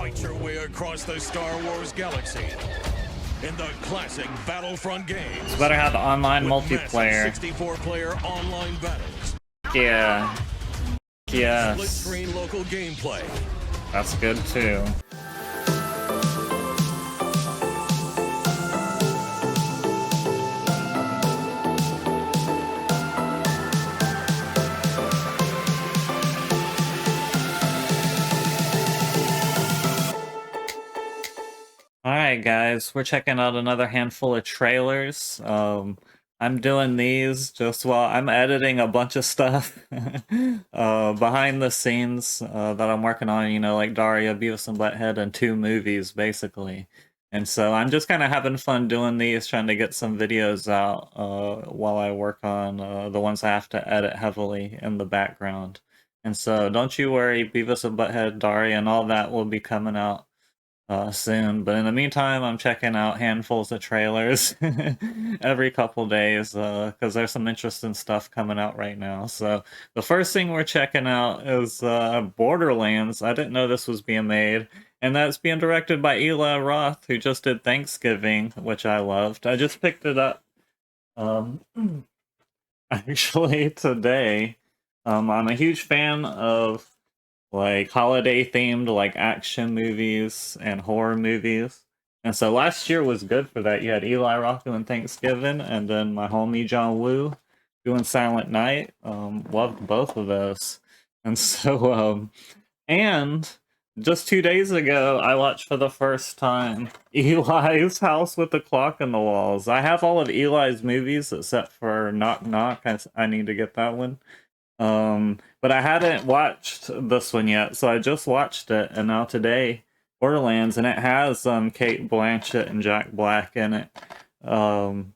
Fight your way across the Star Wars galaxy in the classic Battlefront games. It's better have the online multiplayer. 64-player online battles. Yeah. Yes. Split-screen local gameplay. That's good too. Alright guys, we're checking out another handful of trailers. I'm doing these just while I'm editing a bunch of stuff behind the scenes that I'm working on, you know, like Daria, Beavis and Butthead, and 2 movies, basically. And so I'm just kind of having fun doing these, trying to get some videos out while I work on the ones I have to edit heavily in the background. And so don't you worry, Beavis and Butthead, Daria, and all that will be coming out soon, but in the meantime I'm checking out handfuls of trailers every couple days because there's some interesting stuff coming out right now. So the first thing we're checking out is Borderlands. I didn't know this was being made, and that's being directed by Eli Roth, who just did Thanksgiving, which I loved. I just picked it up actually today. I'm a huge fan of like holiday themed like action movies and horror movies, and so last year was good for that. You had Eli Roth doing Thanksgiving, and then my homie John Woo doing Silent Night. Loved both of those. And so and just 2 days ago I watched for the first time Eli's House with the Clock in the Walls. I have all of Eli's movies except for Knock Knock. I need to get that one. But I hadn't watched this one yet, so I just watched it, and now today, Borderlands, and it has Cate Blanchett and Jack Black in it. And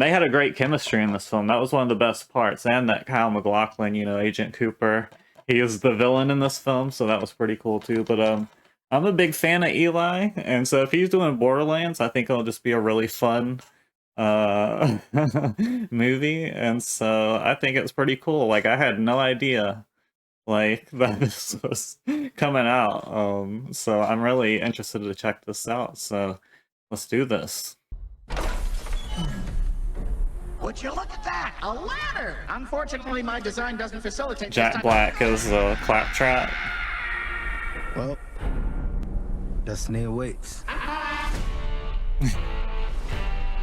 they had a great chemistry in this film. That was one of the best parts, and that Kyle MacLachlan, you know, Agent Cooper, he is the villain in this film, so that was pretty cool too. But I'm a big fan of Eli, and so if he's doing Borderlands, I think it'll just be a really fun movie, and so I think it's pretty cool. Like, I had no idea like that this was coming out, so I'm really interested to check this out, so let's do this. Would you look at that? A ladder! Unfortunately, my design doesn't facilitate Jack Black is Claptrap. Well, destiny awaits.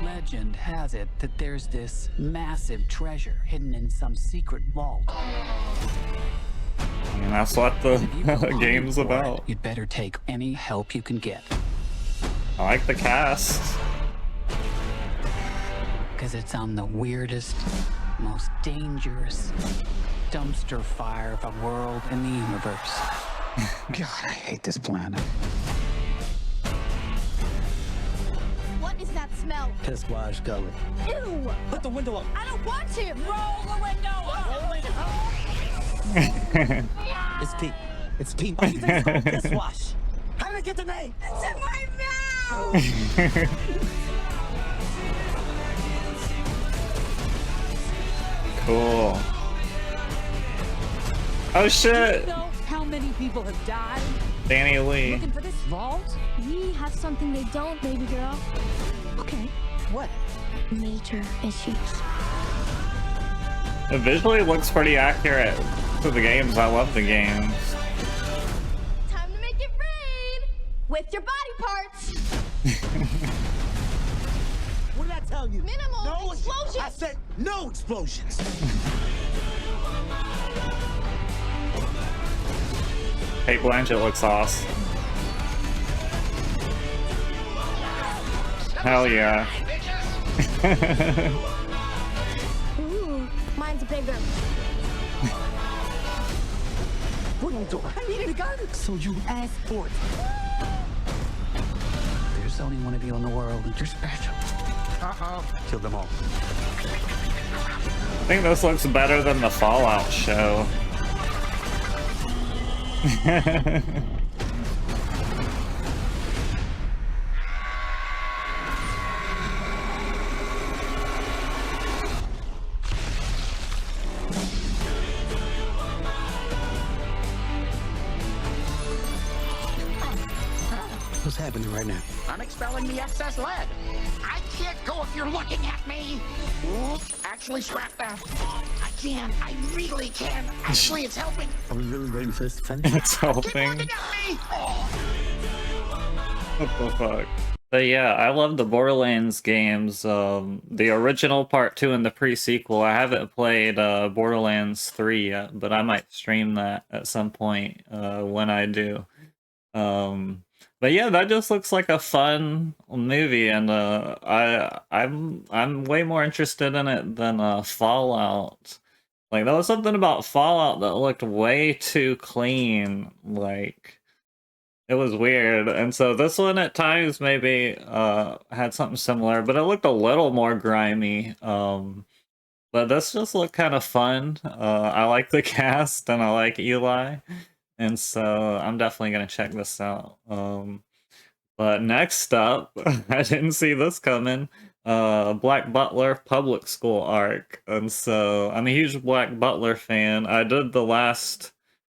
Legend has it that there's this massive treasure hidden in some secret vault. And that's what the game's about. You'd better take any help you can get. I like the cast. Because it's on the weirdest, most dangerous dumpster fire of a world in the universe. God, I hate this planet. What is that smell? Piss wash gullet. Ew! Put the window up. I don't want to! Roll the window up! It's Pete. It's Pete. Why do you think it's called piss wash? How did I get the name? It's in my mouth! Cool. Oh shit! Do you know how many people have died Danny Lee. looking for this vault? We have something they don't, baby girl. Okay, what? Major issues. It visually looks pretty accurate to the games. I love the games. Time to make it rain! With your body parts! What did I tell you? Minimal no explosions! I said no explosions. Cate Blanchett looks awesome. Hell yeah. Ooh, mine's bigger. What are you doing? I needed a gun. So you asked for it. There's only one of you in the world, and you're special. Kill them all. I think this looks better than the Fallout show. What's happening right now? I'm expelling the excess lead. I can't go if you're looking at me. Oops, actually, scrap that. I can. I really can. Actually, it's helping. Are we really waiting for this to finish? It's Keep helping. looking at me. Oh. What the fuck? But yeah, I love the Borderlands games. The original part 2 and the pre-sequel. I haven't played Borderlands 3 yet, but I might stream that at some point when I do. But yeah, that just looks like a fun movie, and I'm way more interested in it than Fallout. Like, there was something about Fallout that looked way too clean. Like, it was weird, and so this one at times maybe had something similar, but it looked a little more grimy. But this just looked kind of fun. I like the cast, and I like Eli, and so I'm definitely gonna check this out. But next up, I didn't see this coming. Black Butler public school arc, and so I'm a huge Black Butler fan. I did the last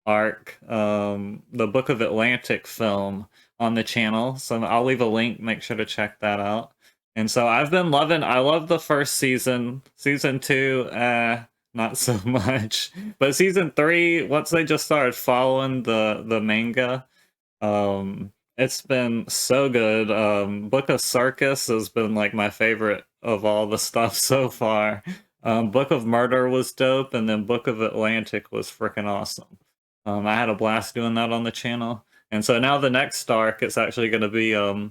arc, the Book of Atlantic film on the channel, so I'll leave a link, make sure to check that out. And so I love the first season. Season 2, not so much. But season 3, once they just started following the manga, it's been so good. Book of Circus has been like my favorite of all the stuff so far. Book of Murder was dope, and then Book of Atlantic was freaking awesome. I had a blast doing that on the channel. And so now the next arc, it's actually going to be a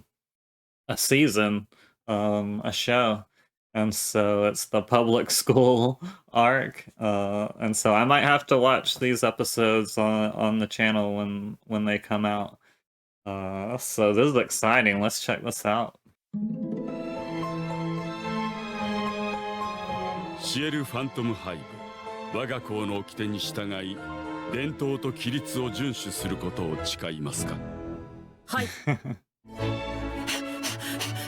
season, a show. And so it's the public school arc. And so I might have to watch these episodes on the channel when they come out. So this is exciting. Let's check this out. シエル・ファントム・ハイブ、我が校の掟に従い伝統と規律を遵守することを誓いますか。はい。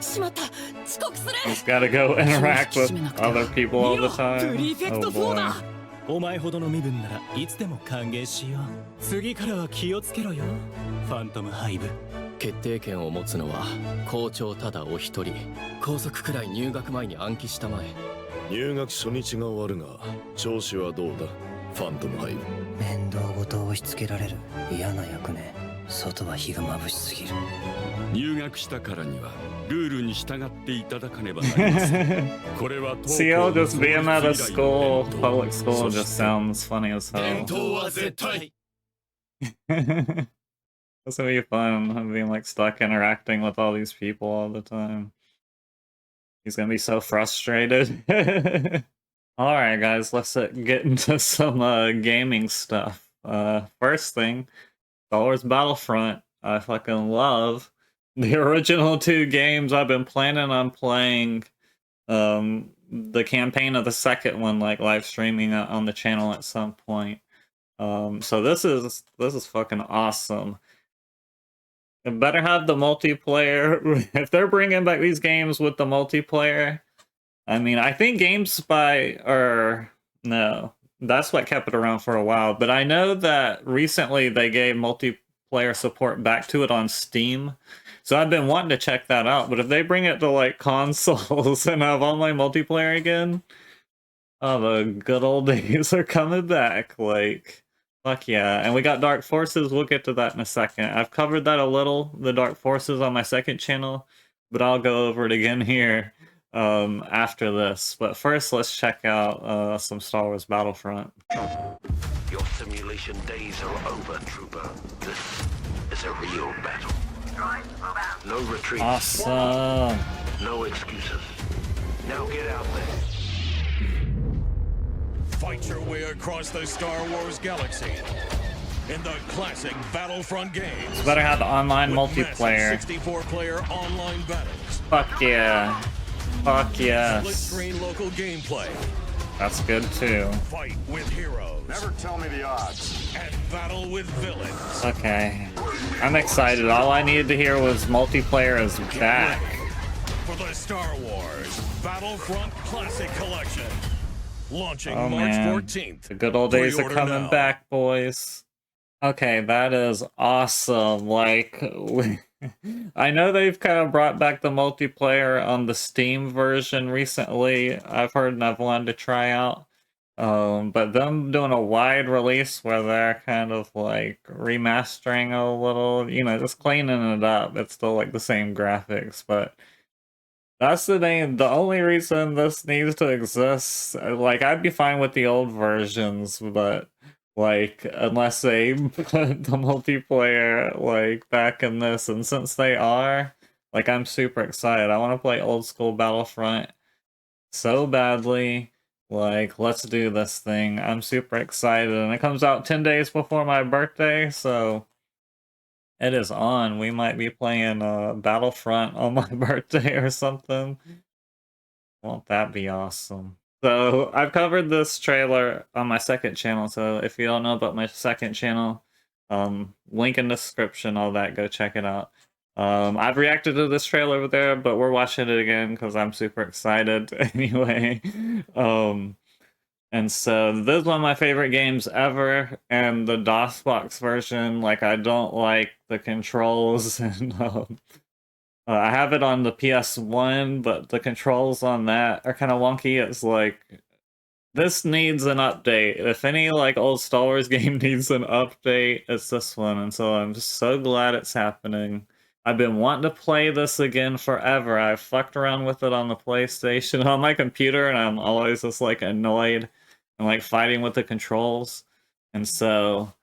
しまった。遅刻する。 Just gotta go interact with other people all the time. プリフェクト4だ。お前ほどの身分ならいつでも歓迎しよう。次からは気をつけろよ、ファントムハイブ。決定権を持つのは校長ただお一人。校則くらい入学前に暗記したまえ。入学初日が終わるが調子はどうだ、ファントムハイブ。面倒ごとを押し付けられる嫌な役ね。外は日が眩しすぎる。入学したからにはルールに従っていただかねばなりません。これは CL just being at a school, public school just sounds funny as hell. 伝統は絶対。 That's gonna be fun, being like stuck interacting with all these people all the time. He's gonna be so frustrated. Alright guys, let's get into some gaming stuff. First thing, Star Wars Battlefront. I fucking love the original 2 games. I've been planning on playing the campaign of the second one, like live streaming on the channel at some point. So this is fucking awesome. It better have the multiplayer. If they're bringing back these games with the multiplayer, I mean, I think no, that's what kept it around for a while. But I know that recently they gave multiplayer support back to it on Steam. So I've been wanting to check that out. But if they bring it to like consoles and have online multiplayer again, oh, the good old days are coming back. Like, fuck yeah. And we got Dark Forces. We'll get to that in a second. I've covered that a little, the Dark Forces, on my second channel, but I'll go over it again here after this. But first, let's check out some Star Wars Battlefront. Your simulation days are over, Trooper. This is a real battle. No retreat. Awesome. No excuses. Now get out there. Fight your way across the Star Wars galaxy in the classic Battlefront games. Better have the online multiplayer. 64-player online battles. Fuck yeah. Fuck yes. Split-screen local gameplay. That's good too. Fight with heroes. Never tell me the odds. And battle with villains. Okay. I'm excited. All I needed to hear was multiplayer is back. For the Star Wars Battlefront Classic Collection. Launching Oh, March man. 14th. The good old days are Pre-order coming now. back, boys. Okay, that is awesome. Like, I know they've kind of brought back the multiplayer on the Steam version recently. I've heard and I've wanted to try out. But them doing a wide release where they're kind of like remastering a little, you know, just cleaning it up. It's still like the same graphics, but that's the thing. The only reason this needs to exist, like, I'd be fine with the old versions, but like, unless they put the multiplayer like back in this, and since they are, like, I'm super excited. I want to play old school Battlefront so badly. Like, let's do this thing. I'm super excited, and it comes out 10 days before my birthday, so it is on. We might be playing Battlefront on my birthday or something. Won't that be awesome? So, I've covered this trailer on my second channel, so if you don't know about my second channel, link in the description, all that, go check it out. I've reacted to this trailer over there, but we're watching it again because I'm super excited anyway. And so this is one of my favorite games ever, and the DOSBox version, like, I don't like the controls, and I have it on the PS1, but the controls on that are kind of wonky. It's like, this needs an update. If any, like, old Star Wars game needs an update, it's this one, and so I'm just so glad it's happening. I've been wanting to play this again forever. I've fucked around with it on the PlayStation, on my computer, and I'm always just, like, annoyed and, like, fighting with the controls. And so,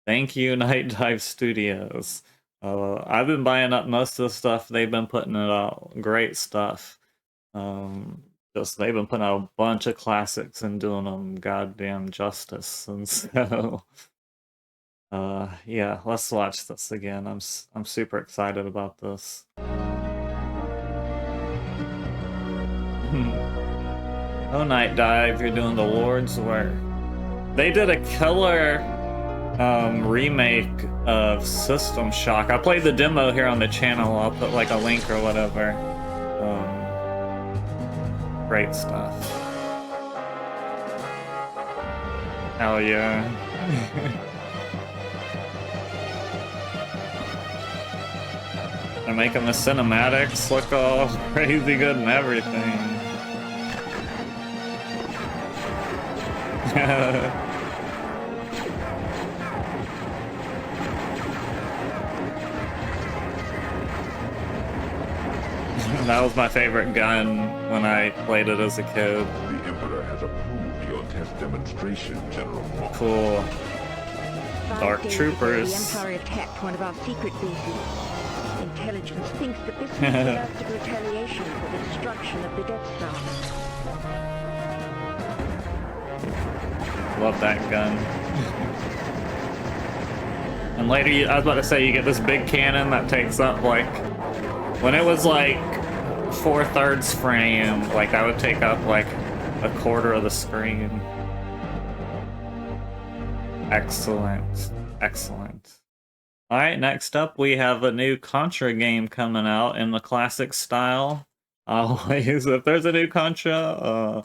thank you, Night Dive Studios. I've been buying up most of the stuff they've been putting it out. Great stuff. Just, they've been putting out a bunch of classics and doing them goddamn justice. And so, yeah, let's watch this again. I'm super excited about this. Oh, Night Dive, you're doing the Lord's work. They did a killer remake of System Shock. I played the demo here on the channel. I'll put like a link or whatever. Great stuff. Hell yeah. They're making the cinematics look all crazy good and everything. That was my favorite gun when I played it as a kid. The Emperor has approved your test demonstration, General. Cool. Dark Troopers. The Empire attacked one of our secret bases. Intelligence thinks that this is the last of retaliation for the destruction of the Death Star. Love that gun. And later, I was about to say, you get this big cannon that takes up, like, when it was like 4/3 frame, like, that would take up like a quarter of the screen. Excellent. Excellent. Alright, next up we have a new Contra game coming out in the classic style. Always, if there's a new Contra,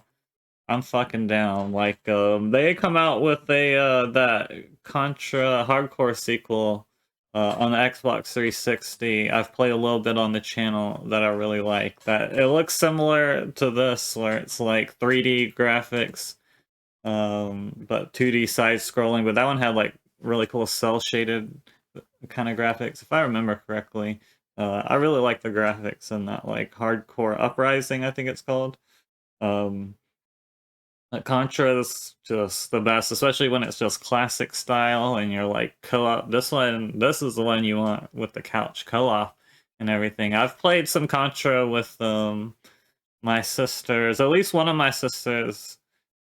I'm fucking down. Like, they come out with a that Contra hardcore sequel on the Xbox 360. I've played a little bit on the channel that I really like. That it looks similar to this, where it's like 3D graphics, but 2D side scrolling. But that one had like really cool cell shaded kind of graphics, if I remember correctly. I really like the graphics in that, like, Hardcore Uprising, I think it's called. Contra is just the best, especially when it's just classic style and you're like co-op. This is the one you want with the couch co-op and everything. I've played some Contra with my sisters, at least one of my sisters.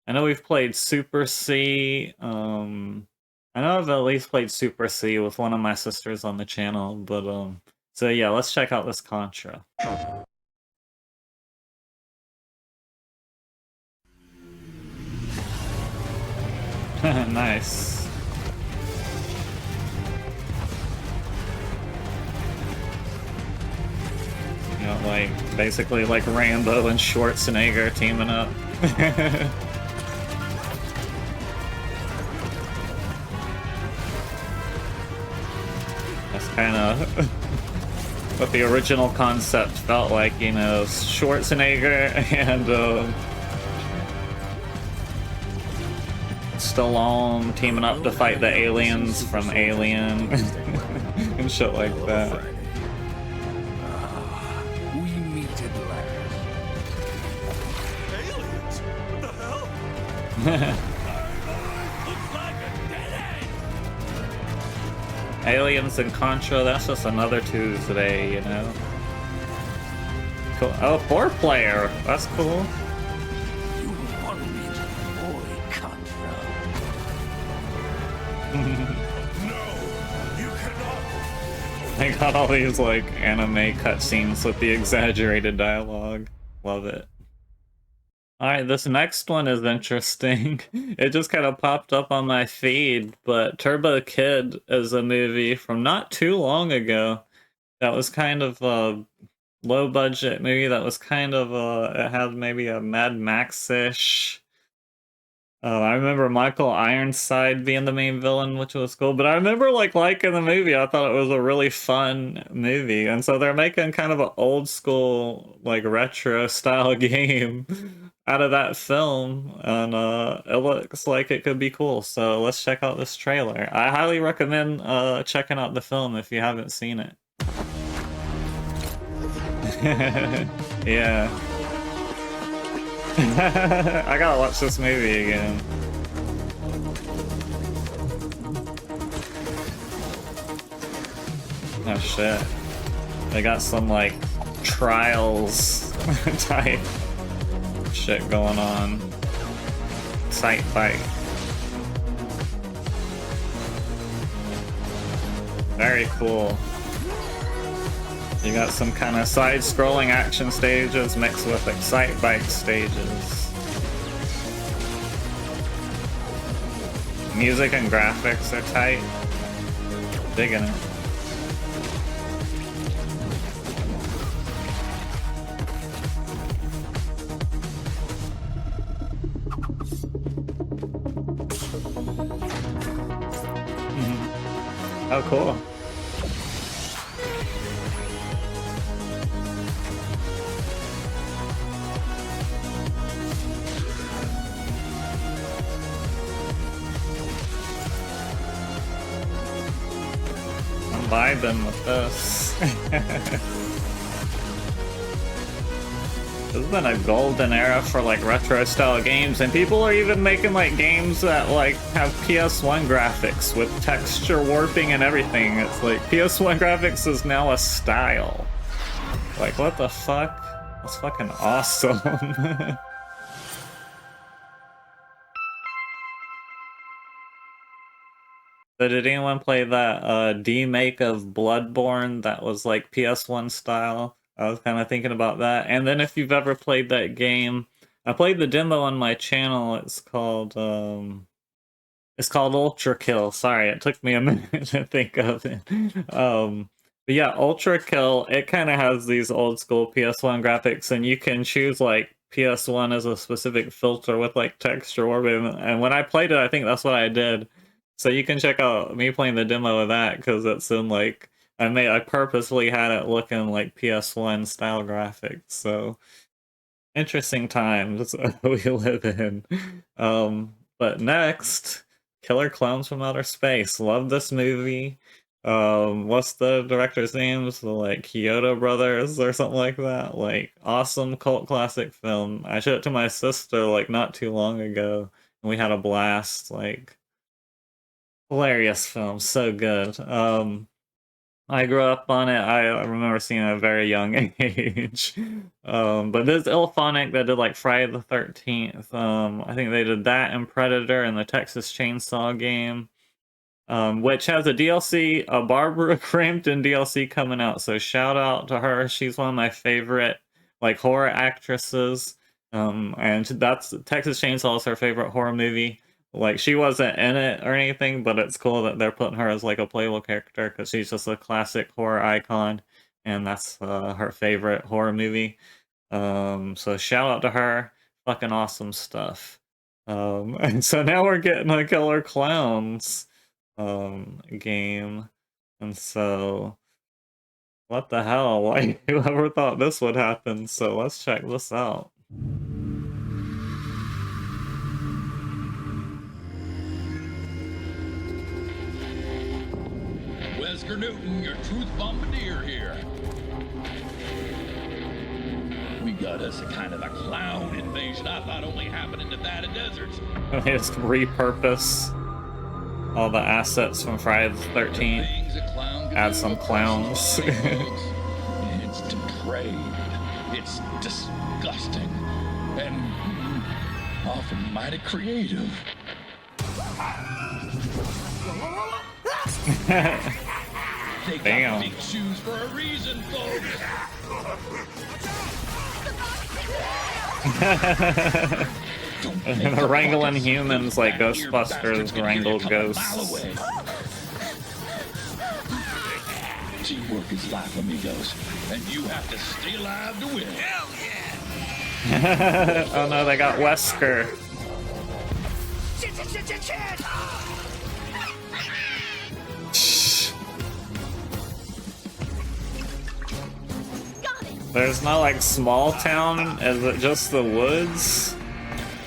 I know we've played Super C. I know I've at least played Super C with one of my sisters on the channel, but so yeah, let's check out this Contra. Nice. You know, like, basically like Rambo and Schwarzenegger teaming up. That's kind of what the original concept felt like, you know, Schwarzenegger and Stallone teaming up to fight the aliens from Alien and shit like that. We meet at last. Aliens? What the hell? Looks like a dead end. Aliens and Contra, that's just another Tuesday, you know. Cool. Oh, 4-player. That's cool. You will follow me to the void, Contra. No, you cannot. They got all these like anime cutscenes with the exaggerated dialogue. Love it. Alright, this next one is interesting. It just kind of popped up on my feed, but Turbo Kid is a movie from not too long ago that was kind of a low budget movie that was kind of it had maybe a Mad Max-ish. I remember Michael Ironside being the main villain, which was cool, but I remember like liking the movie. I thought it was a really fun movie, and so they're making kind of an old school, like retro style game out of that film, and it looks like it could be cool. So let's check out this trailer. I highly recommend checking out the film if you haven't seen it. Yeah. I gotta watch this movie again. Oh shit. They got some like trials type shit going on. Sight fight. Very cool. You got some kind of side-scrolling action stages mixed with excite bike stages. Music and graphics are tight. Digging it. Oh, cool. Vibing with this. This has been a golden era for like retro style games, and people are even making like games that like have PS1 graphics with texture warping and everything. It's like PS1 graphics is now a style. Like what the fuck? That's fucking awesome. So did anyone play that remake of Bloodborne that was like PS1 style? I was kind of thinking about that. And then if you've ever played that game, I played the demo on my channel. It's called Ultra Kill. Sorry, it took me a minute to think of it. But yeah, Ultra Kill, it kind of has these old school PS1 graphics, and you can choose like PS1 as a specific filter with like texture warping. And when I played it, I think that's what I did. So you can check out me playing the demo of that because it's in like I purposely had it looking like PS1 style graphics. So interesting times we live in. But next, Killer Clowns from Outer Space. Love this movie. What's the director's name? It's the like Kyoto Brothers or something like that. Like awesome cult classic film. I showed it to my sister like not too long ago, and we had a blast. Like hilarious film, so good. I grew up on it. I remember seeing it at a very young age. But this Ilphonic that did like Friday the 13th. I think they did that and Predator and the Texas Chainsaw game. Which has a DLC, a Barbara Crampton DLC coming out. So shout out to her. She's one of my favorite like horror actresses. And that's Texas Chainsaw is her favorite horror movie. Like, she wasn't in it or anything, but it's cool that they're putting her as, like, a playable character, because she's just a classic horror icon, and that's her favorite horror movie. So shout out to her. Fucking awesome stuff. And so now we're getting a Killer Clowns game. And so What the hell? Like, whoever thought this would happen? So let's check this out. Wesker Newton, your truth bombardier here. We got us a kind of a clown invasion I thought only happened in Nevada deserts. Just repurpose all the assets from Friday the 13th. Add some clowns. It's depraved. It's disgusting. And often mighty creative. They got big shoes for a reason, folks. They're wrangling humans like Ghostbusters wrangle ghosts. Teamwork is life, amigos, and you have to stay alive to win. Hell yeah! Oh no, they got Wesker. There's no like small town, is it just the woods?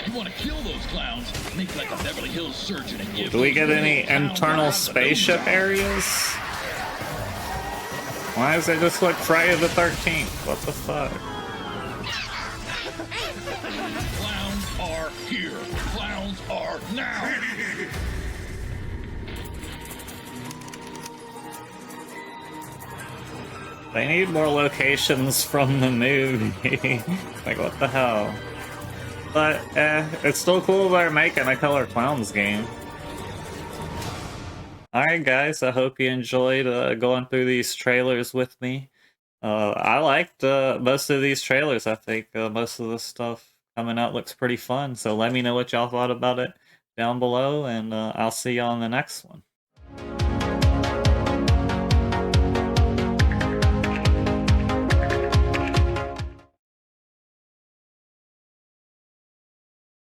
You want to kill those clowns? Make like a Beverly Hills surgeon and give. Do we get any internal spaceship areas? Why does it just look Friday the 13th? What the fuck? Clowns are here. Clowns are now. They need more locations from the movie. Like, what the hell? But, it's still cool they're making a Killer Clowns game. Alright guys, I hope you enjoyed going through these trailers with me. I liked most of these trailers. I think most of the stuff coming out looks pretty fun. So let me know what y'all thought about it down below, and I'll see you on the next one.